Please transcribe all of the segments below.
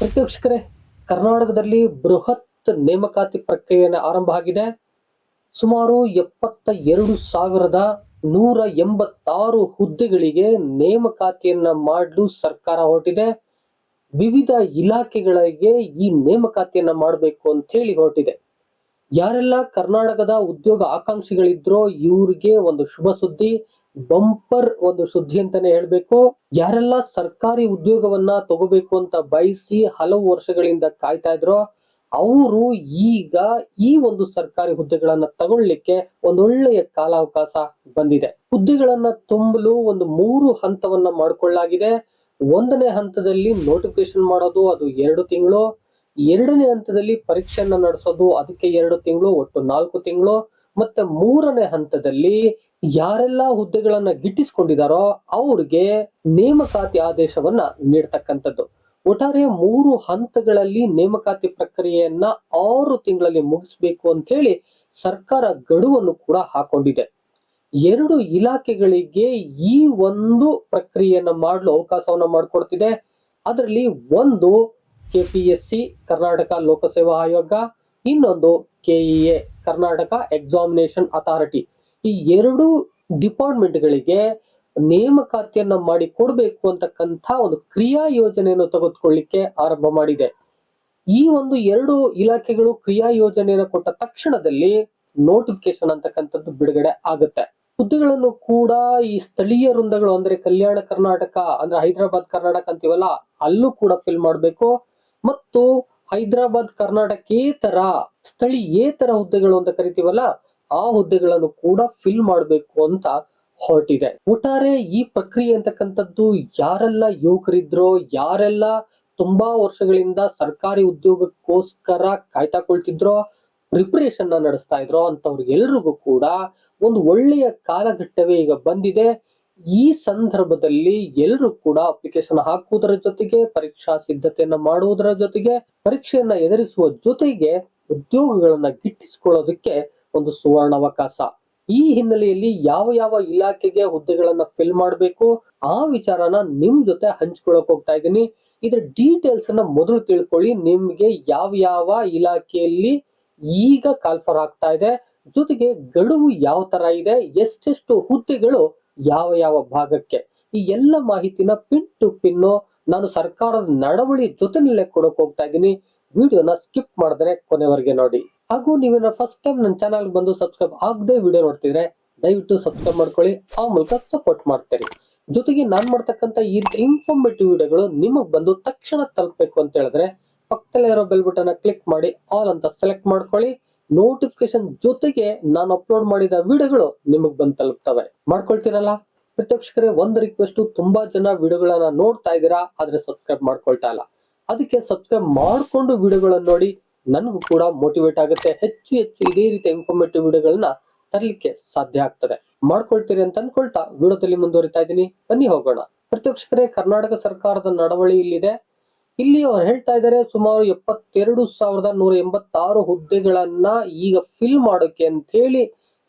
ಪ್ರತ್ಯಕ್ಷಕರೇ, ಕರ್ನಾಟಕದಲ್ಲಿ ಬೃಹತ್ ನೇಮಕಾತಿ ಪ್ರಕ್ರಿಯೆ ಆರಂಭ ಆಗಿದೆ. ಸುಮಾರು 72,186 ಹುದ್ದೆಗಳಿಗೆ ನೇಮಕಾತಿಯನ್ನ ಮಾಡಲು ಸರ್ಕಾರ ಹೊರಟಿದೆ. ವಿವಿಧ ಇಲಾಖೆಗಳಿಗೆ ಈ ನೇಮಕಾತಿಯನ್ನ ಮಾಡಬೇಕು ಅಂತ ಹೇಳಿ ಹೊರಟಿದೆ. ಯಾರೆಲ್ಲ ಕರ್ನಾಟಕದ ಉದ್ಯೋಗ ಆಕಾಂಕ್ಷಿಗಳಿದ್ರೋ ಇವ್ರಿಗೆ ಒಂದು ಶುಭ ಸುದ್ದಿ, ಬಂಪರ್ ಒಂದು ಸುದ್ದಿ ಅಂತಾನೆ ಹೇಳ್ಬೇಕು. ಯಾರೆಲ್ಲ ಸರ್ಕಾರಿ ಉದ್ಯೋಗವನ್ನ ತಗೋಬೇಕು ಅಂತ ಬಯಸಿ ಹಲವು ವರ್ಷಗಳಿಂದ ಕಾಯ್ತಾ ಇದ್ರೋ ಅವರು ಈಗ ಈ ಒಂದು ಸರ್ಕಾರಿ ಹುದ್ದೆಗಳನ್ನ ತಗೊಳ್ಳಿಕ್ಕೆ ಒಂದೊಳ್ಳೆಯ ಕಾಲಾವಕಾಶ ಬಂದಿದೆ. ಹುದ್ದೆಗಳನ್ನ ತುಂಬಲು ಒಂದು 3 ಹಂತವನ್ನ ಮಾಡಿಕೊಳ್ಳಲಾಗಿದೆ. 1ನೇ ಹಂತದಲ್ಲಿ ನೋಟಿಫಿಕೇಶನ್ ಮಾಡೋದು, ಅದು 2 ತಿಂಗಳು. 2ನೇ ಹಂತದಲ್ಲಿ ಪರೀಕ್ಷೆಯನ್ನ ನಡೆಸೋದು, ಅದಕ್ಕೆ 2 ತಿಂಗಳು, ಒಟ್ಟು 4 ತಿಂಗಳು. ಮತ್ತೆ 3ನೇ ಹಂತದಲ್ಲಿ ಯಾರೆಲ್ಲ ಹುದ್ದೆಗಳನ್ನ ಗಿಟ್ಟಿಸ್ಕೊಂಡಿದಾರೋ ಅವ್ರಿಗೆ ನೇಮಕಾತಿ ಆದೇಶವನ್ನ ನೀಡ್ತಕ್ಕಂಥದ್ದು. ಒಟ್ಟಾರೆ 3 ಹಂತಗಳಲ್ಲಿ ನೇಮಕಾತಿ ಪ್ರಕ್ರಿಯೆಯನ್ನ 6 ತಿಂಗಳಲ್ಲಿ ಮುಗಿಸ್ಬೇಕು ಅಂತ ಹೇಳಿ ಸರ್ಕಾರ ಗಡುವನ್ನು ಕೂಡ ಹಾಕೊಂಡಿದೆ. 2 ಇಲಾಖೆಗಳಿಗೆ ಈ ಒಂದು ಪ್ರಕ್ರಿಯೆಯನ್ನ ಮಾಡಲು ಅವಕಾಶವನ್ನ ಮಾಡಿಕೊಡ್ತಿದೆ. ಅದರಲ್ಲಿ ಒಂದು KPSC ಕರ್ನಾಟಕ ಲೋಕಸೇವಾ ಆಯೋಗ, ಇನ್ನೊಂದು KEA ಕರ್ನಾಟಕ ಎಕ್ಸಾಮಿನೇಷನ್ ಅಥಾರಿಟಿ. ಈ 2 ಡಿಪಾರ್ಟ್ಮೆಂಟ್ಗಳಿಗೆ ನೇಮಕಾತಿಯನ್ನ ಮಾಡಿ ಕೊಡಬೇಕು ಅಂತಕ್ಕಂಥ ಒಂದು ಕ್ರಿಯಾ ಯೋಜನೆಯನ್ನು ತೆಗೆದುಕೊಳ್ಳಿಕ್ಕೆ ಆರಂಭ ಮಾಡಿದೆ. ಈ ಒಂದು 2 ಇಲಾಖೆಗಳು ಕ್ರಿಯಾ ಯೋಜನೆಯನ್ನು ಕೊಟ್ಟ ತಕ್ಷಣದಲ್ಲಿ ನೋಟಿಫಿಕೇಶನ್ ಅಂತಕ್ಕಂಥದ್ದು ಬಿಡುಗಡೆ ಆಗುತ್ತೆ. ಹುದ್ದೆಗಳನ್ನು ಕೂಡ ಈ ಸ್ಥಳೀಯ ವೃಂದಗಳು ಅಂದ್ರೆ ಕಲ್ಯಾಣ ಕರ್ನಾಟಕ ಅಂದ್ರೆ ಹೈದರಾಬಾದ್ ಕರ್ನಾಟಕ ಅಂತೀವಲ್ಲ, ಅಲ್ಲೂ ಕೂಡ ಫಿಲ್ ಮಾಡಬೇಕು. ಮತ್ತು ಹೈದರಾಬಾದ್ ಕರ್ನಾಟಕೇತರ ಸ್ಥಳೀಯೇತರ ಹುದ್ದೆಗಳು ಅಂತ ಕರಿತೀವಲ್ಲ, ಆ ಹುದ್ದೆಗಳನ್ನು ಕೂಡ ಫಿಲ್ ಮಾಡಬೇಕು ಅಂತ ಹೊರಟಿದೆ. ಒಟ್ಟಾರೆ ಈ ಪ್ರಕ್ರಿಯೆ ಅಂತಕ್ಕಂಥದ್ದು ಯಾರೆಲ್ಲ ಯುವಕರಿದ್ರೋ, ಯಾರೆಲ್ಲ ತುಂಬಾ ವರ್ಷಗಳಿಂದ ಸರ್ಕಾರಿ ಉದ್ಯೋಗಕ್ಕೋಸ್ಕರ ಕಾಯ್ತಾಕೊಳ್ತಿದ್ರೋ, ಪ್ರಿಪರೇಷನ್ ನಡೆಸ್ತಾ ಇದ್ರೋ ಅಂತವ್ರಿಗೆಲ್ರಿಗೂ ಕೂಡ ಒಂದು ಒಳ್ಳೆಯ ಕಾಲಘಟ್ಟವೇ ಈಗ ಬಂದಿದೆ. ಈ ಸಂದರ್ಭದಲ್ಲಿ ಎಲ್ಲರೂ ಕೂಡ ಅಪ್ಲಿಕೇಶನ್ ಹಾಕುವುದರ ಜೊತೆಗೆ ಪರೀಕ್ಷಾ ಸಿದ್ಧತೆಯನ್ನ ಮಾಡುವುದರ ಜೊತೆಗೆ ಪರೀಕ್ಷೆಯನ್ನ ಎದುರಿಸುವ ಜೊತೆಗೆ ಉದ್ಯೋಗಗಳನ್ನ ಗಿಟ್ಟಿಸಿಕೊಳ್ಳೋದಕ್ಕೆ ಒಂದು ಸುವರ್ಣಾವಕಾಶ. ಈ ಹಿನ್ನೆಲೆಯಲ್ಲಿ ಯಾವ ಯಾವ ಇಲಾಖೆಗೆ ಹುದ್ದೆಗಳನ್ನ ಫಿಲ್ ಮಾಡಬೇಕು ಆ ವಿಚಾರನ ನಿಮ್ ಜೊತೆ ಹಂಚ್ಕೊಳಕ್ ಹೋಗ್ತಾ ಇದ್ದೀನಿ. ಇದ್ರ ಡೀಟೇಲ್ಸ್ ಅನ್ನ ಮೊದಲು ತಿಳ್ಕೊಳ್ಳಿ. ನಿಮ್ಗೆ ಯಾವ ಯಾವ ಇಲಾಖೆಯಲ್ಲಿ ಈಗ ಕಾಲ್ಫರ್ ಆಗ್ತಾ ಇದೆ, ಜೊತೆಗೆ ಗಡುವು ಯಾವ ತರ ಇದೆ, ಎಷ್ಟೆಷ್ಟು ಹುದ್ದೆಗಳು ಯಾವ ಯಾವ ಭಾಗಕ್ಕೆ, ಈ ಎಲ್ಲ ಮಾಹಿತಿನ ಪಿನ್ ಟು ಪಿನ್ನು ನಾನು ಸರ್ಕಾರದ ನಡವಳಿ ಜೊತೆನಲ್ಲೇ ಕೊಡಕ್ ಹೋಗ್ತಾ ಇದ್ದೀನಿ. ವಿಡಿಯೋನ ಸ್ಕಿಪ್ ಮಾಡಿದ್ರೆ ಕೊನೆವರೆಗೆ ನೋಡಿ. ಹಾಗೂ ನೀವೇನ ಫಸ್ಟ್ ಟೈಮ್ ನನ್ನ ಚಾನಲ್ ಬಂದು ಸಬ್ಸ್ಕ್ರೈಬ್ ಆಗದೆ ವಿಡಿಯೋ ನೋಡ್ತಿದ್ರೆ ದಯವಿಟ್ಟು ಸಬ್ಸ್ಕ್ರೈಬ್ ಮಾಡ್ಕೊಳ್ಳಿ, ಆ ಮೂಲಕ ಸಪೋರ್ಟ್ ಮಾಡ್ತೀರಿ. ಜೊತೆಗೆ ನಾನ್ ಮಾಡ್ತಕ್ಕಂಥ ಈ ಇನ್ಫಾರ್ಮೇಟಿವ್ ವಿಡಿಯೋಗಳು ನಿಮಗ್ ಬಂದು ತಕ್ಷಣ ತಲುಪಬೇಕು ಅಂತ ಹೇಳಿದ್ರೆ ಪಕ್ಕದಲ್ಲೇ ಇರೋ ಬೆಲ್ ಬಟನ್ ಕ್ಲಿಕ್ ಮಾಡಿ ಆಲ್ ಅಂತ ಸೆಲೆಕ್ಟ್ ಮಾಡ್ಕೊಳ್ಳಿ. ನೋಟಿಫಿಕೇಶನ್ ಜೊತೆಗೆ ನಾನು ಅಪ್ಲೋಡ್ ಮಾಡಿದ ವಿಡಿಯೋಗಳು ನಿಮಗ್ ಬಂದು ತಲುಪ್ತವೆ. ಮಾಡ್ಕೊಳ್ತೀರಲ್ಲ ಪ್ರತ್ಯಕ್ಷಕರೇ, ಒಂದು ರಿಕ್ವೆಸ್ಟ್, ತುಂಬಾ ಜನ ವಿಡಿಯೋಗಳನ್ನ ನೋಡ್ತಾ ಇದ್ದೀರಾ ಆದ್ರೆ ಸಬ್ಸ್ಕ್ರೈಬ್ ಮಾಡ್ಕೊಳ್ತಾ ಇಲ್ಲ. ಅದಕ್ಕೆ ಸಬ್ಸ್ಕ್ರೈಬ್ ಮಾಡ್ಕೊಂಡು ವಿಡಿಯೋಗಳನ್ನ ನೋಡಿ, ನನಗೂ ಕೂಡ ಮೋಟಿವೇಟ್ ಆಗುತ್ತೆ. ಹೆಚ್ಚು ಹೆಚ್ಚು ಇದೇ ರೀತಿಯ ಇನ್ಫಾರ್ಮೇಟಿವ್ ವಿಡಿಯೋಗಳನ್ನ ತರಲಿಕ್ಕೆ ಸಾಧ್ಯ ಆಗ್ತದೆ. ಮಾಡ್ಕೊಳ್ತೀರಿ ಅಂತ ಅನ್ಕೊಳ್ತಾ ವಿಡಿಯೋದಲ್ಲಿ ಮುಂದುವರಿತಾ ಇದ್ದೀನಿ. ಬನ್ನಿ ಹೋಗೋಣ. ಪ್ರತ್ಯಕ್ಷಕರೇ, ಕರ್ನಾಟಕ ಸರ್ಕಾರದ ನಡವಳಿ ಇಲ್ಲಿದೆ. ಇಲ್ಲಿ ಅವ್ರು ಹೇಳ್ತಾ ಇದ್ದಾರೆ ಸುಮಾರು 72,186 ಹುದ್ದೆಗಳನ್ನ ಈಗ ಫಿಲ್ ಮಾಡೋಕೆ ಅಂತ ಹೇಳಿ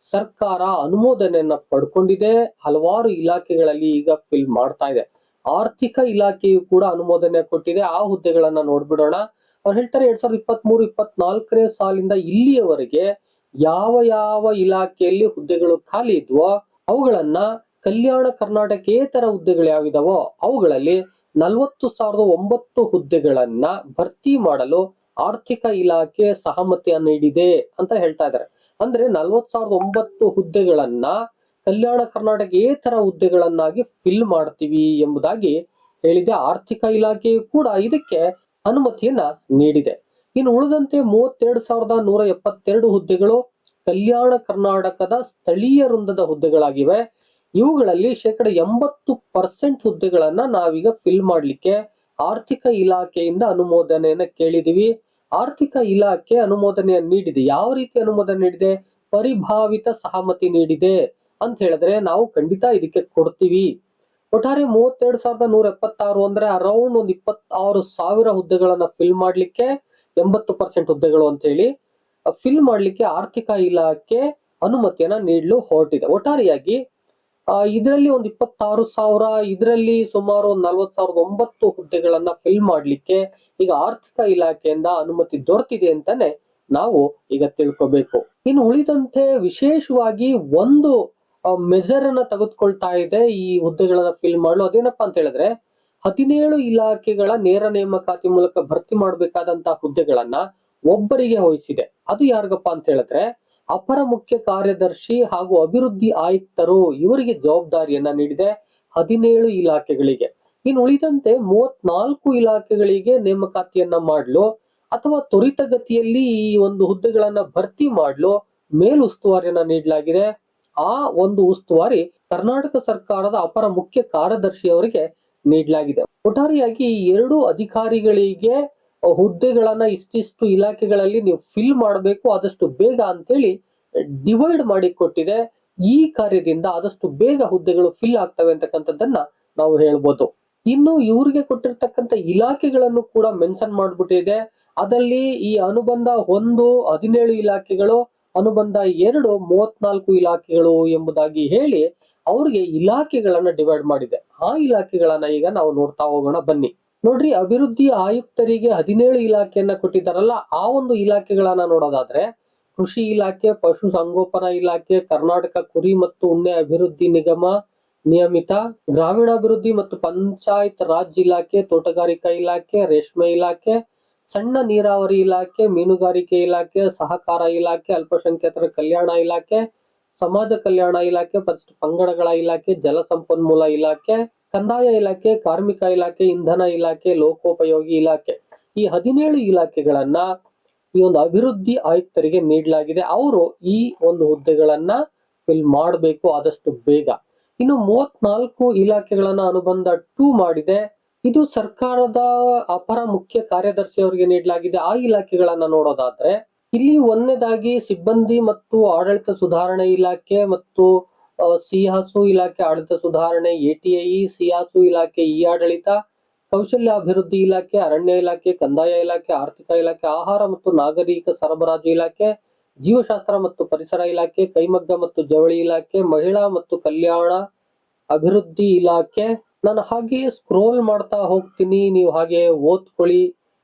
ಸರ್ಕಾರ ಅನುಮೋದನೆಯನ್ನ ಪಡ್ಕೊಂಡಿದೆ. ಹಲವಾರು ಇಲಾಖೆಗಳಲ್ಲಿ ಈಗ ಫಿಲ್ ಮಾಡ್ತಾ ಇದೆ. ಆರ್ಥಿಕ ಇಲಾಖೆಯು ಕೂಡ ಅನುಮೋದನೆ ಕೊಟ್ಟಿದೆ. ಆ ಹುದ್ದೆಗಳನ್ನ ನೋಡ್ಬಿಡೋಣ. ಅವ್ರು ಹೇಳ್ತಾರೆ 2023-24ನೇ ಸಾಲಿಂದ ಇಲ್ಲಿಯವರೆಗೆ ಯಾವ ಯಾವ ಇಲಾಖೆಯಲ್ಲಿ ಹುದ್ದೆಗಳು ಖಾಲಿ ಇದ್ವೋ ಅವುಗಳನ್ನ ಕಲ್ಯಾಣ ಕರ್ನಾಟಕೇತರ ಹುದ್ದೆಗಳು ಯಾವಿದಾವೋ ಅವುಗಳಲ್ಲಿ 40,009 ಹುದ್ದೆಗಳನ್ನ ಭರ್ತಿ ಮಾಡಲು ಆರ್ಥಿಕ ಇಲಾಖೆ ಸಹಮತಿಯನ್ನು ನೀಡಿದೆ ಅಂತ ಹೇಳ್ತಾ ಇದ್ದಾರೆ. ಅಂದ್ರೆ 40,009 ಹುದ್ದೆಗಳನ್ನ ಕಲ್ಯಾಣ ಕರ್ನಾಟಕೇತರ ಹುದ್ದೆಗಳನ್ನಾಗಿ ಫಿಲ್ ಮಾಡ್ತೀವಿ ಎಂಬುದಾಗಿ ಹೇಳಿದೆ. ಆರ್ಥಿಕ ಇಲಾಖೆಯು ಕೂಡ ಇದಕ್ಕೆ ಅನುಮತಿಯನ್ನ ನೀಡಿದೆ. ಇನ್ನು ಉಳಿದಂತೆ 32,172 ಹುದ್ದೆಗಳು ಕಲ್ಯಾಣ ಕರ್ನಾಟಕದ ಸ್ಥಳೀಯ ವೃಂದದ ಹುದ್ದೆಗಳಾಗಿವೆ. ಇವುಗಳಲ್ಲಿ 80% ಹುದ್ದೆಗಳನ್ನ ನಾವೀಗ ಫಿಲ್ ಮಾಡ್ಲಿಕ್ಕೆ ಆರ್ಥಿಕ ಇಲಾಖೆಯಿಂದ ಅನುಮೋದನೆಯನ್ನ ಕೇಳಿದೀವಿ. ಆರ್ಥಿಕ ಇಲಾಖೆ ಅನುಮೋದನೆಯನ್ನು ನೀಡಿದೆ. ಯಾವ ರೀತಿ ಅನುಮೋದನೆ ನೀಡಿದೆ? ಪರಿಭಾವಿತ ಸಹಮತಿ ನೀಡಿದೆ ಅಂತ ಹೇಳಿದ್ರೆ ನಾವು ಖಂಡಿತ ಇದಕ್ಕೆ ಕೊಡ್ತೀವಿ. ಒಟ್ಟಾರೆ 32,176 ಅಂದ್ರೆ ಅರೌಂಡ್ ಒಂದು 26,000 ಹುದ್ದೆಗಳನ್ನ ಫಿಲ್ ಮಾಡ್ಲಿಕ್ಕೆ 80% ಹುದ್ದೆಗಳು ಅಂತ ಹೇಳಿ ಫಿಲ್ ಮಾಡ್ಲಿಕ್ಕೆ ಆರ್ಥಿಕ ಇಲಾಖೆ ಅನುಮತಿಯನ್ನ ನೀಡಲು ಹೊರಟಿದೆ. ಒಟ್ಟಾರೆಯಾಗಿ ಇದರಲ್ಲಿ ಒಂದು 26,000, ಇದರಲ್ಲಿ ಸುಮಾರು 40,900 ಹುದ್ದೆಗಳನ್ನ ಫಿಲ್ ಮಾಡ್ಲಿಕ್ಕೆ ಈಗ ಆರ್ಥಿಕ ಇಲಾಖೆಯಿಂದ ಅನುಮತಿ ದೊರೆತಿದೆ ಅಂತಾನೆ ನಾವು ಈಗ ತಿಳ್ಕೊಬೇಕು. ಇನ್ನು ಉಳಿದಂತೆ ವಿಶೇಷವಾಗಿ ಒಂದು ಮೆಜರ್ ಅನ್ನ ತೆಗೆದುಕೊಳ್ತಾ ಇದೆ ಈ ಹುದ್ದೆಗಳನ್ನ ಫಿಲ್ ಮಾಡಲು. ಅದೇನಪ್ಪಾ ಅಂತ ಹೇಳಿದ್ರೆ 17 ಇಲಾಖೆಗಳ ನೇರ ನೇಮಕಾತಿ ಮೂಲಕ ಭರ್ತಿ ಮಾಡಬೇಕಾದಂತಹ ಹುದ್ದೆಗಳನ್ನ ಒಬ್ಬರಿಗೆ ವಹಿಸಿದೆ. ಅದು ಯಾರಿಗಪ್ಪ ಅಂತ ಹೇಳಿದ್ರೆ ಅಪರ ಮುಖ್ಯ ಕಾರ್ಯದರ್ಶಿ ಹಾಗೂ ಅಭಿವೃದ್ಧಿ ಆಯುಕ್ತರು, ಇವರಿಗೆ ಜವಾಬ್ದಾರಿಯನ್ನ ನೀಡಿದೆ 17 ಇಲಾಖೆಗಳಿಗೆ. ಇನ್ನು ಉಳಿದಂತೆ 34 ಇಲಾಖೆಗಳಿಗೆ ನೇಮಕಾತಿಯನ್ನ ಮಾಡಲು ಅಥವಾ ತ್ವರಿತಗತಿಯಲ್ಲಿ ಈ ಒಂದು ಹುದ್ದೆಗಳನ್ನ ಭರ್ತಿ ಮಾಡಲು ಮೇಲುಸ್ತುವಾರಿಯನ್ನ ನೀಡಲಾಗಿದೆ. ಆ ಒಂದು ಉಸ್ತುವಾರಿ ಕರ್ನಾಟಕ ಸರ್ಕಾರದ ಅಪರ ಮುಖ್ಯ ಕಾರ್ಯದರ್ಶಿ ಅವರಿಗೆ ನೀಡಲಾಗಿದೆ. ಒಟ್ಟಾರೆಯಾಗಿ ಈ 2 ಅಧಿಕಾರಿಗಳಿಗೆ ಹುದ್ದೆಗಳನ್ನ ಇಷ್ಟಿಷ್ಟು ಇಲಾಖೆಗಳಲ್ಲಿ ನೀವು ಫಿಲ್ ಮಾಡಬೇಕು ಆದಷ್ಟು ಬೇಗ ಅಂತೇಳಿ ಡಿವೈಡ್ ಮಾಡಿ ಕೊಟ್ಟಿದೆ. ಈ ಕಾರ್ಯದಿಂದ ಆದಷ್ಟು ಬೇಗ ಹುದ್ದೆಗಳು ಫಿಲ್ ಆಗ್ತವೆ ಅಂತಕ್ಕಂಥದ್ದನ್ನ ನಾವು ಹೇಳ್ಬೋದು. ಇನ್ನು ಇವರಿಗೆ ಕೊಟ್ಟಿರ್ತಕ್ಕಂಥ ಇಲಾಖೆಗಳನ್ನು ಕೂಡ ಮೆನ್ಷನ್ ಮಾಡ್ಬಿಟ್ಟಿದೆ. ಅದರಲ್ಲಿ ಈ ಅನುಬಂಧ 1 17 ಇಲಾಖೆಗಳು, ಅನುಬಂಧ 2 34 ಇಲಾಖೆಗಳು ಎಂಬುದಾಗಿ ಹೇಳಿ ಅವ್ರಿಗೆ ಇಲಾಖೆಗಳನ್ನ ಡಿವೈಡ್ ಮಾಡಿದೆ. ಆ ಇಲಾಖೆಗಳನ್ನ ಈಗ ನಾವು ನೋಡ್ತಾ ಹೋಗೋಣ ಬನ್ನಿ. ನೋಡ್ರಿ, ಅಭಿವೃದ್ಧಿ ಆಯುಕ್ತರಿಗೆ 17 ಇಲಾಖೆಯನ್ನ ಕೊಟ್ಟಿದ್ದಾರಲ್ಲ, ಆ ಒಂದು ಇಲಾಖೆಗಳನ್ನ ನೋಡೋದಾದ್ರೆ ಕೃಷಿ ಇಲಾಖೆ, ಪಶು ಸಂಗೋಪನಾ ಇಲಾಖೆ, ಕರ್ನಾಟಕ ಕುರಿ ಮತ್ತು ಉಣ್ಣೆ ಅಭಿವೃದ್ಧಿ ನಿಗಮ ನಿಯಮಿತ, ಗ್ರಾಮೀಣಾಭಿವೃದ್ಧಿ ಮತ್ತು ಪಂಚಾಯತ್ ರಾಜ್ ಇಲಾಖೆ, ತೋಟಗಾರಿಕಾ ಇಲಾಖೆ, ರೇಷ್ಮೆ ಇಲಾಖೆ, ಸಣ್ಣ ನೀರಾವರಿ ಇಲಾಖೆ, ಮೀನುಗಾರಿಕೆ ಇಲಾಖೆ, ಸಹಕಾರ ಇಲಾಖೆ, ಅಲ್ಪಸಂಖ್ಯಾತರ ಕಲ್ಯಾಣ ಇಲಾಖೆ, ಸಮಾಜ ಕಲ್ಯಾಣ ಇಲಾಖೆ, ಪರಿಶಿಷ್ಟ ಪಂಗಡಗಳ ಇಲಾಖೆ, ಜಲಸಂಪನ್ಮೂಲ ಇಲಾಖೆ, ಕಂದಾಯ ಇಲಾಖೆ, ಕಾರ್ಮಿಕ ಇಲಾಖೆ, ಇಂಧನ ಇಲಾಖೆ, ಲೋಕೋಪಯೋಗಿ ಇಲಾಖೆ. ಈ 17 ಇಲಾಖೆಗಳನ್ನ ಈ ಒಂದು ಅಭಿವೃದ್ಧಿ ಆಯುಕ್ತರಿಗೆ ನೀಡಲಾಗಿದೆ. ಅವರು ಈ ಒಂದು ಹುದ್ದೆಗಳನ್ನ ಫಿಲ್ ಮಾಡಬೇಕು ಆದಷ್ಟು ಬೇಗ. ಇನ್ನು 34 ಇಲಾಖೆಗಳನ್ನ ಅನುಬಂಧ 2 ಮಾಡಿದೆ. ಇದು ಸರ್ಕಾರದ ಅಪರ ಮುಖ್ಯ ಕಾರ್ಯದರ್ಶಿ ಅವರಿಗೆ ನೀಡಲಾಗಿದೆ. ಆ ಇಲಾಖೆಗಳನ್ನ ನೋಡೋದಾದ್ರೆ ಇಲ್ಲಿ ಒಂದನೇದಾಗಿ ಸಿಬ್ಬಂದಿ ಮತ್ತು ಆಡಳಿತ ಸುಧಾರಣೆ ಇಲಾಖೆ ಮತ್ತು ಸಿಹಾಸು ಇಲಾಖೆ ಆಡಳಿತ ಸುಧಾರಣೆ, ಎಟಿಐ, ಸಿಹಾಸು ಇಲಾಖೆ ಇ ಆಡಳಿತ, ಕೌಶಲ್ಯ ಅಭಿವೃದ್ಧಿ ಇಲಾಖೆ, ಅರಣ್ಯ ಇಲಾಖೆ, ಕಂದಾಯ ಇಲಾಖೆ, ಆರ್ಥಿಕ ಇಲಾಖೆ, ಆಹಾರ ಮತ್ತು ನಾಗರಿಕ ಸರಬರಾಜು ಇಲಾಖೆ, ಜೀವಶಾಸ್ತ್ರ ಮತ್ತು ಪರಿಸರ ಇಲಾಖೆ, ಕೈಮಗ್ಗ ಮತ್ತು ಜವಳಿ ಇಲಾಖೆ, ಮಹಿಳಾ ಮತ್ತು ಕಲ್ಯಾಣ ಅಭಿವೃದ್ಧಿ ಇಲಾಖೆ. ನಾನು ಹಾಗೆ ಸ್ಕ್ರೋಲ್ ಮಾಡ್ತಾ ಹೋಗ್ತೀನಿ, ನೀವು ಹಾಗೆ ಓದ್ಕೊಳ್ಳಿ.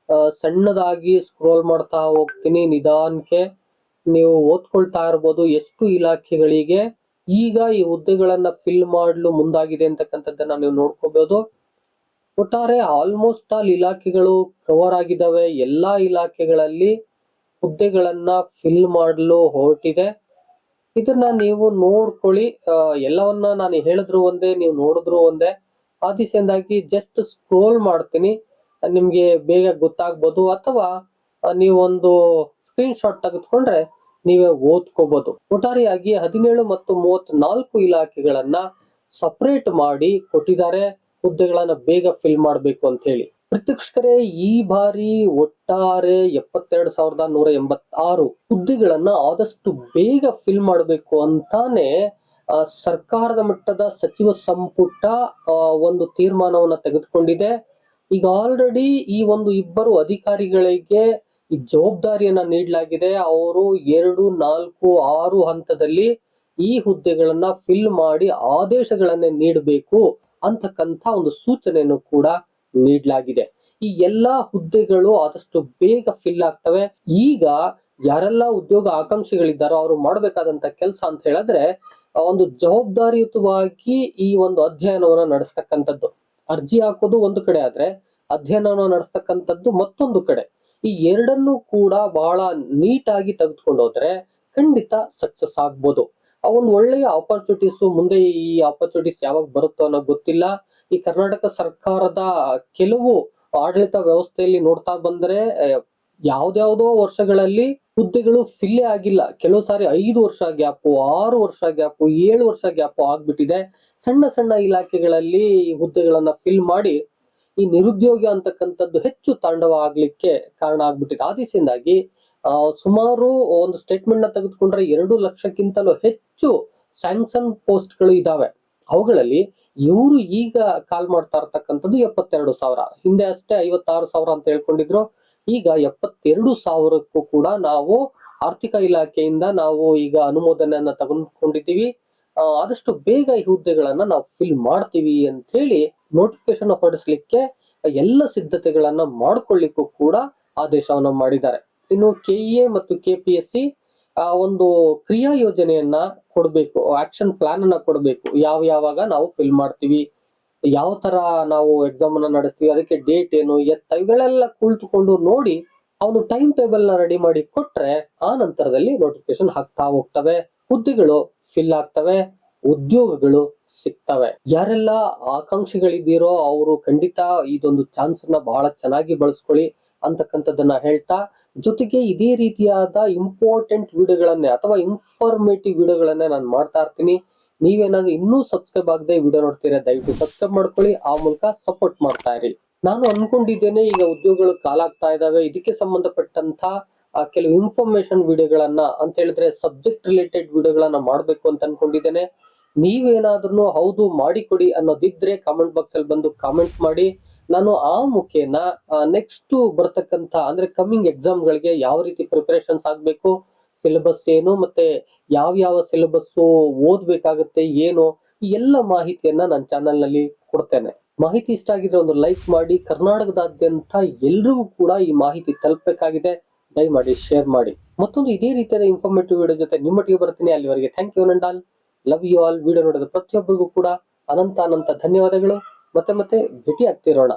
ಸಣ್ಣದಾಗಿ ಸ್ಕ್ರೋಲ್ ಮಾಡ್ತಾ ಹೋಗ್ತೀನಿ ನಿಧಾನಕ್ಕೆ, ನೀವು ಓದ್ಕೊಳ್ತಾ ಇರ್ಬೋದು ಎಷ್ಟು ಇಲಾಖೆಗಳಿಗೆ ಈಗ ಈ ಹುದ್ದೆಗಳನ್ನ ಫಿಲ್ ಮಾಡಲು ಮುಂದಾಗಿದೆ ಅಂತಕ್ಕಂಥದ್ದನ್ನ ನೀವು ನೋಡ್ಕೋಬಹುದು. ಒಟ್ಟಾರೆ ಆಲ್ಮೋಸ್ಟ್ ಆಲ್ ಇಲಾಖೆಗಳು ಕವರ್ ಆಗಿದ್ದಾವೆ. ಎಲ್ಲಾ ಇಲಾಖೆಗಳಲ್ಲಿ ಹುದ್ದೆಗಳನ್ನ ಫಿಲ್ ಮಾಡಲು ಹೊರಟಿದೆ. ಇದನ್ನ ನೀವು ನೋಡ್ಕೊಳ್ಳಿ. ಎಲ್ಲವನ್ನ ನಾನು ಹೇಳಿದ್ರು ಒಂದೇ, ನೀವು ನೋಡಿದ್ರು ಒಂದೇ. ಆ ದಿಸೆಯಿಂದಾಗಿ ಜಸ್ಟ್ ಸ್ಕ್ರೋಲ್ ಮಾಡ್ತೀನಿ, ನಿಮ್ಗೆ ಬೇಗ ಗೊತ್ತಾಗ್ಬೋದು. ಅಥವಾ ನೀವೊಂದು ಸ್ಕ್ರೀನ್ ಶಾಟ್ ತೆಗೆದುಕೊಂಡ್ರೆ ನೀವೇ ಓದ್ಕೋಬಹುದು. ಒಟ್ಟಾರೆಯಾಗಿ 17 ಮತ್ತು 34 ಇಲಾಖೆಗಳನ್ನ ಸಪರೇಟ್ ಮಾಡಿ ಕೊಟ್ಟಿದ್ದಾರೆ ಹುದ್ದೆಗಳನ್ನ ಬೇಗ ಫಿಲ್ ಮಾಡಬೇಕು ಅಂತ ಹೇಳಿ. ಪ್ರತ್ಯಕ್ಷಕರೇ, ಈ ಬಾರಿ ಒಟ್ಟಾರೆ 72,186 ಹುದ್ದೆಗಳನ್ನ ಆದಷ್ಟು ಬೇಗ ಫಿಲ್ ಮಾಡಬೇಕು ಅಂತಾನೆ ಸರ್ಕಾರದ ಮಟ್ಟದ ಸಚಿವ ಸಂಪುಟ ಒಂದು ತೀರ್ಮಾನವನ್ನ ತೆಗೆದುಕೊಂಡಿದೆ. ಈಗ ಆಲ್ರೆಡಿ ಈ ಒಂದು 2 ಅಧಿಕಾರಿಗಳಿಗೆ ಈ ಜವಾಬ್ದಾರಿಯನ್ನ ನೀಡಲಾಗಿದೆ. ಅವರು 2, 4, 6 ಹಂತದಲ್ಲಿ ಈ ಹುದ್ದೆಗಳನ್ನ ಫಿಲ್ ಮಾಡಿ ಆದೇಶಗಳನ್ನೇ ನೀಡಬೇಕು ಅಂತಕ್ಕಂಥ ಒಂದು ಸೂಚನೆಯನ್ನು ಕೂಡ ನೀಡಲಾಗಿದೆ. ಈ ಎಲ್ಲಾ ಹುದ್ದೆಗಳು ಆದಷ್ಟು ಬೇಗ ಫಿಲ್ ಆಗ್ತವೆ. ಈಗ ಯಾರೆಲ್ಲ ಉದ್ಯೋಗ ಆಕಾಂಕ್ಷಿಗಳಿದ್ದಾರೋ ಅವರು ಮಾಡಬೇಕಾದಂತ ಕೆಲಸ ಅಂತ ಹೇಳಿದ್ರೆ ಒಂದು ಜವಾಬ್ದಾರಿಯುತವಾಗಿ ಈ ಒಂದು ಅಧ್ಯಯನವನ್ನ ನಡೆಸ್ತಕ್ಕಂಥದ್ದು. ಅರ್ಜಿ ಹಾಕೋದು ಒಂದು ಕಡೆ ಆದ್ರೆ ಅಧ್ಯಯನವನ್ನ ನಡೆಸ್ತಕ್ಕಂಥದ್ದು ಮತ್ತೊಂದು ಕಡೆ. ಈ ಎರಡನ್ನೂ ಕೂಡ ಬಹಳ ನೀಟಾಗಿ ತೆಗೆದುಕೊಂಡು ಹೋದ್ರೆ ಖಂಡಿತ ಸಕ್ಸಸ್ ಆಗ್ಬೋದು. ಆ ಒಂದು ಒಳ್ಳೆಯ ಆಪರ್ಚುನಿಟೀಸ್, ಮುಂದೆ ಈ ಆಪರ್ಚುನಿಟೀಸ್ ಯಾವಾಗ ಬರುತ್ತೋ ಅನ್ನೋ ಗೊತ್ತಿಲ್ಲ. ಈ ಕರ್ನಾಟಕ ಸರ್ಕಾರದ ಕೆಲವು ಆಡಳಿತ ವ್ಯವಸ್ಥೆಯಲ್ಲಿ ನೋಡ್ತಾ ಬಂದ್ರೆ ಯಾವ್ದ್ಯಾವ್ದೋ ವರ್ಷಗಳಲ್ಲಿ ಹುದ್ದೆಗಳು ಫಿಲ್ಲೇ ಆಗಿಲ್ಲ. ಕೆಲವು ಸಾರಿ 5 ವರ್ಷ ಗ್ಯಾಪು, 6 ವರ್ಷ ಗ್ಯಾಪು, 7 ವರ್ಷ ಗ್ಯಾಪು ಆಗ್ಬಿಟ್ಟಿದೆ. ಸಣ್ಣ ಸಣ್ಣ ಇಲಾಖೆಗಳಲ್ಲಿ ಹುದ್ದೆಗಳನ್ನ ಫಿಲ್ ಮಾಡಿ ಈ ನಿರುದ್ಯೋಗ ಅಂತಕ್ಕಂಥದ್ದು ಹೆಚ್ಚು ತಾಂಡವ ಆಗ್ಲಿಕ್ಕೆ ಕಾರಣ ಆಗ್ಬಿಟ್ಟಿದೆ. ಆ ದಿಸೆಯಿಂದಾಗಿ ಸುಮಾರು ಒಂದು ಸ್ಟೇಟ್ಮೆಂಟ್ ನ ತೆಗೆದುಕೊಂಡ್ರೆ 2 ಲಕ್ಷಕ್ಕಿಂತಲೂ ಹೆಚ್ಚು ಸ್ಯಾಂಕ್ಷನ್ ಪೋಸ್ಟ್ ಗಳು ಇದಾವೆ. ಅವುಗಳಲ್ಲಿ ಇವರು ಈಗ ಕಾಲ್ ಮಾಡ್ತಾ ಇರ್ತಕ್ಕಂಥದ್ದು 72,000. ಹಿಂದೆ ಅಷ್ಟೇ 56,000 ಅಂತ ಹೇಳ್ಕೊಂಡಿದ್ರು. ಈಗ 72,000ಕ್ಕೂ ಕೂಡ ನಾವು ಆರ್ಥಿಕ ಇಲಾಖೆಯಿಂದ ನಾವು ಈಗ ಅನುಮೋದನೆಯನ್ನ ತೆಗೆದುಕೊಂಡಿದ್ದೀವಿ. ಆದಷ್ಟು ಬೇಗ ಈ ಹುದ್ದೆಗಳನ್ನ ನಾವು ಫಿಲ್ ಮಾಡ್ತೀವಿ ಅಂತ ಹೇಳಿ ನೋಟಿಫಿಕೇಶನ್ ಹೊರಡಿಸ್ಲಿಕ್ಕೆ ಎಲ್ಲ ಸಿದ್ಧತೆಗಳನ್ನ ಮಾಡ್ಕೊಳ್ಳಿಕ್ಕೂ ಕೂಡ ಆದೇಶವನ್ನ ಮಾಡಿದ್ದಾರೆ. ಇನ್ನು ಕೆಇಎ ಮತ್ತು ಕೆಪಿಎಸ್ಸಿ ಒಂದು ಕ್ರಿಯಾ ಯೋಜನೆಯನ್ನ ಕೊಡಬೇಕು, ಆಕ್ಷನ್ ಪ್ಲಾನ್ ಅನ್ನ ಕೊಡಬೇಕು. ಯಾವಾಗ ನಾವು ಫಿಲ್ ಮಾಡ್ತೀವಿ, ಯಾವ ತರ ನಾವು ಎಕ್ಸಾಮ್ ಅನ್ನ ನಡೆಸ್ತೀವಿ, ಅದಕ್ಕೆ ಡೇಟ್ ಏನು ಎತ್ತ ಇವುಗಳೆಲ್ಲ ಕುಳಿತುಕೊಂಡು ನೋಡಿ ಅವನು ಟೈಮ್ ಟೇಬಲ್ ನ ರೆಡಿ ಮಾಡಿ ಕೊಟ್ರೆ ಆ ನಂತರದಲ್ಲಿ ನೋಟಿಫಿಕೇಶನ್ ಹಾಕ್ತಾ ಹೋಗ್ತವೆ, ಹುದ್ದೆಗಳು ಫಿಲ್ ಆಗ್ತವೆ, ಉದ್ಯೋಗಗಳು ಸಿಗ್ತವೆ. ಯಾರೆಲ್ಲ ಆಕಾಂಕ್ಷಿಗಳಿದ್ದೀರೋ ಅವರು ಖಂಡಿತ ಇದೊಂದು ಚಾನ್ಸ್ ನ ಬಹಳ ಚೆನ್ನಾಗಿ ಬಳಸ್ಕೊಳ್ಳಿ ಅಂತಕ್ಕಂಥದ್ದನ್ನ ಹೇಳ್ತಾ, ಜೊತೆಗೆ ಇದೇ ರೀತಿಯಾದ ಇಂಪಾರ್ಟೆಂಟ್ ವಿಡಿಯೋಗಳನ್ನೇ ಅಥವಾ ಇನ್ಫಾರ್ಮೇಟಿವ್ ವಿಡಿಯೋಗಳನ್ನೇ ನಾನು ಮಾಡ್ತಾ ಇರ್ತೀನಿ. ನೀವೇನಾದ್ರೂ ಇನ್ನೂ ಸಬ್ಸ್ಕ್ರೈಬ್ ಆಗದೆ ವಿಡಿಯೋ ನೋಡ್ತೀರಾ, ದಯವಿಟ್ಟು ಸಬ್ಸ್ಕ್ರೈಬ್ ಮಾಡ್ಕೊಳ್ಳಿ, ಆ ಮೂಲಕ ಸಪೋರ್ಟ್ ಮಾಡ್ತಾ ಇರಿ. ನಾನು ಅನ್ಕೊಂಡಿದ್ದೇನೆ ಈಗ ಉದ್ಯೋಗಗಳು ಕಾಲಾಗ್ತಾ ಇದಾವೆ, ಇದಕ್ಕೆ ಸಂಬಂಧಪಟ್ಟಂತ ಕೆಲವು ಇನ್ಫಾರ್ಮೇಶನ್ ವಿಡಿಯೋಗಳನ್ನ ಅಂತ ಹೇಳಿದ್ರೆ ಸಬ್ಜೆಕ್ಟ್ ರಿಲೇಟೆಡ್ ವಿಡಿಯೋಗಳನ್ನ ಮಾಡ್ಬೇಕು ಅಂತ ಅನ್ಕೊಂಡಿದ್ದೇನೆ. ನೀವೇನಾದ್ರೂ ಹೌದು ಮಾಡಿಕೊಡಿ ಅನ್ನೋದಿದ್ರೆ ಕಾಮೆಂಟ್ ಬಾಕ್ಸ್ ಅಲ್ಲಿ ಬಂದು ಕಾಮೆಂಟ್ ಮಾಡಿ. ನಾನು ಆ ಮುಖೇನ ನೆಕ್ಸ್ಟ್ ಬರ್ತಕ್ಕಂತ ಅಂದ್ರೆ ಕಮ್ಮಿಂಗ್ ಎಕ್ಸಾಮ್ ಗಳಿಗೆ ಯಾವ ರೀತಿ ಪ್ರಿಪರೇಷನ್ಸ್ ಆಗ್ಬೇಕು, ಸಿಲೆಬಸ್ ಏನು, ಮತ್ತೆ ಯಾವ ಸಿಲೆಬಸ್ ಓದ್ಬೇಕಾಗತ್ತೆ ಏನು, ಈ ಎಲ್ಲ ಮಾಹಿತಿಯನ್ನ ನನ್ನ ಚಾನೆಲ್ ನಲ್ಲಿ ಕೊಡ್ತೇನೆ. ಮಾಹಿತಿ ಇಷ್ಟ ಆಗಿದ್ರೆ ಒಂದು ಲೈಕ್ ಮಾಡಿ. ಕರ್ನಾಟಕದಾದ್ಯಂತ ಎಲ್ರಿಗೂ ಕೂಡ ಈ ಮಾಹಿತಿ ತಲುಪಬೇಕಾಗಿದೆ, ದಯಮಾಡಿ ಶೇರ್ ಮಾಡಿ. ಮತ್ತೊಂದು ಇದೇ ರೀತಿಯಾದ ಇನ್ಫಾರ್ಮೇಟಿವ್ ವಿಡಿಯೋ ಜೊತೆ ನಿಮ್ಮೊಟ್ಟಿಗೆ ಬರ್ತೀನಿ. ಅಲ್ಲಿವರೆಗೆ thank you and all, love you all. Video ನೋಡಿದ ಪ್ರತಿಯೊಬ್ಬರಿಗೂ ಕೂಡ ಅನಂತ ಧನ್ಯವಾದಗಳು. ಮತ್ತೆ ಭೇಟಿ ಆಗ್ತಿರೋಣ.